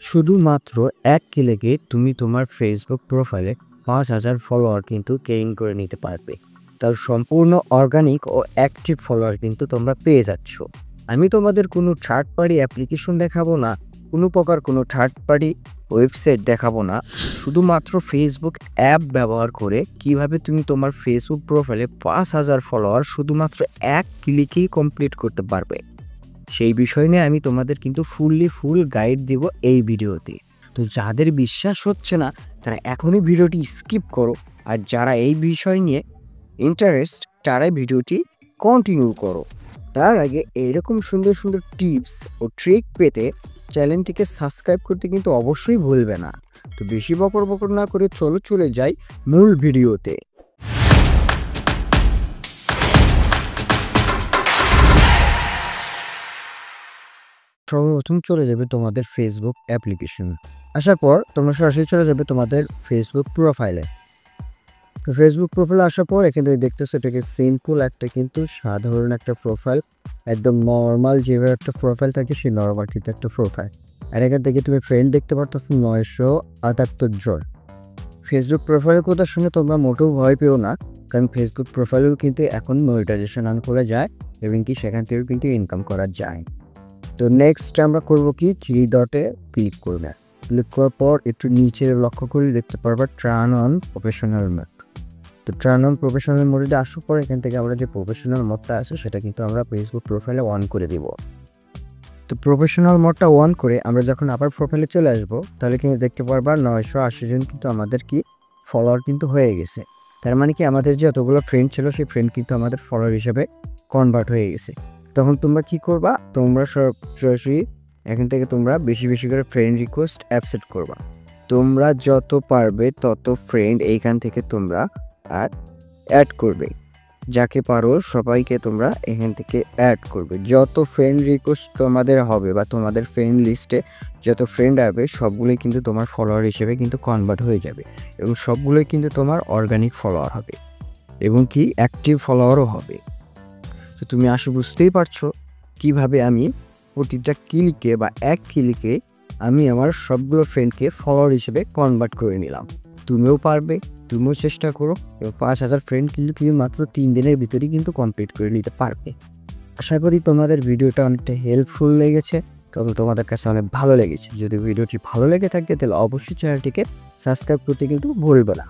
শুধুমাত্র এক ক্লিকে তুমি তোমার ফেসবুক প্রোফাইলে ৫,০০০ ফলোয়ার কিন্তু গেইন করে নিতে পারবে। তার সম্পূর্ণ অর্গানিক ও অ্যাক্টিভ ফলোয়ার কিন্তু তোমরা পেয়ে যাচ্ছ। আমি তোমাদের কোনো থার্ড পার্টি অ্যাপ্লিকেশন দেখাবো না, কোনো প্রকার কোনো থার্ড পার্টি ওয়েবসাইট দেখাবো না। শুধুমাত্র ফেসবুক অ্যাপ ব্যবহার করে কিভাবে তুমি তোমার ফেসবুক প্রোফাইলে ৫,০০০ ফলোয়ার শুধুমাত্র এক ক্লিকেই কমপ্লিট করতে পারবে, সেই বিষয় নিয়ে আমি তোমাদের কিন্তু ফুল গাইড দিব এই ভিডিওতে। তো যাদের বিশ্বাস হচ্ছে না তারা এখনই ভিডিওটি স্কিপ করো, আর যারা এই বিষয় নিয়ে ইন্টারেস্ট তারাই ভিডিওটি কন্টিনিউ করো। তার আগে এইরকম সুন্দর সুন্দর টিপস ও ট্রিক পেতে চ্যানেলটিকে সাবস্ক্রাইব করতে কিন্তু অবশ্যই ভুলবে না। তো বেশি বকর বকর না করে চলে যাই মূল ভিডিওতে। সর্বপ্রথম চলে যাবে তোমাদের ফেসবুক অ্যাপ্লিকেশন। আসার পর তোমরা সরাসরি চলে যাবে তোমাদের ফেসবুক প্রোফাইলে। তো ফেসবুক প্রোফাইলে আসার পর এখান থেকে দেখতেছো এটাকে সিম্পল একটা কিন্তু সাধারণ একটা প্রোফাইল, একদম নর্মাল যেভাবে একটা প্রোফাইল থাকে সেই নর্মাল কিন্তু একটা প্রোফাইল। আর এখান থেকে তুমি ফ্রেন্ড দেখতে পারতেছো ৯৭৮ জন। ফেসবুক প্রোফাইলের কথা শুনে তোমরা মোটেও ভয় পেও না, কারণ ফেসবুক প্রোফাইলেও কিন্তু এখন মনিটাইজেশন অন করা যায় এবং কি সেখান থেকেও কিন্তু ইনকাম করা যায়। তো নেক্সট আমরা করবো কি, 3 ডটে ক্লিক করবে। ক্লিক করার পর একটু নিচে লক্ষ্য করে দেখতে পারবা টার্ন অন প্রফেশনাল মোড। তো টার্ন অন প্রফেশনাল মোডে আসার পর এখান থেকে আমরা যে প্রফেশনাল মোডটা আছে সেটা কিন্তু আমরা ফেসবুক প্রোফাইলে অন করে দিব। তো প্রফেশনাল মোডটা অন করে আমরা যখন আবার প্রোফাইলে চলে আসবো তাহলে কিন্তু দেখতে পারবা 980 জন কিন্তু আমাদের কি ফলোয়ার কিন্তু হয়ে গেছে। তার মানে কি আমাদের যে যতগুলো ফ্রেন্ড ছিল সেই ফ্রেন্ড কিন্তু আমাদের ফলোয়ার হিসেবে কনভার্ট হয়ে গেছে। তখন তোমরা কি করবা, তোমরা সরাসরি এখান থেকে তোমরা বেশি করে ফ্রেন্ড রিকোয়েস্ট অ্যাকসেপ্ট করবা। তোমরা যত পারবে তত ফ্রেন্ড এইখান থেকে তোমরা অ্যাড করবে, যাকে পারো সবাইকে তোমরা এখান থেকে অ্যাড করবে। যত ফ্রেন্ড রিকোয়েস্ট তোমাদের হবে বা তোমাদের ফ্রেন্ড লিস্টে যত ফ্রেন্ড আসবে সবগুলোই কিন্তু তোমার ফলোয়ার হিসেবে কিন্তু কনভার্ট হয়ে যাবে এবং সবগুলোই কিন্তু তোমার অর্গানিক ফলোয়ার হবে এবং কি অ্যাক্টিভ ফলোয়ারও হবে। তো তুমি বুঝতেই পারছো কিভাবে আমি প্রতিটা ক্লিকে বা এক ক্লিকে আমি আমার সবগুলো ফ্রেন্ডকে ফলোয়ার হিসেবে কনভার্ট করে নিলাম। তুমিও পারবে, তুমিও চেষ্টা করো এবং ৫,০০০ ফ্রেন্ড কিন্তু তুমি মাত্র 3 দিনের ভিতরেই কিন্তু কমপ্লিট করে নিতে পারবে। আশা করি তোমাদের ভিডিওটা অনেকটা হেল্পফুল লেগেছে এবং তোমাদের কাছে অনেক ভালো লেগেছে। যদি ভিডিওটি ভালো লেগে থাকে তাহলে অবশ্যই চ্যানেলটিকে সাবস্ক্রাইব করতে কিন্তু ভুলবে না।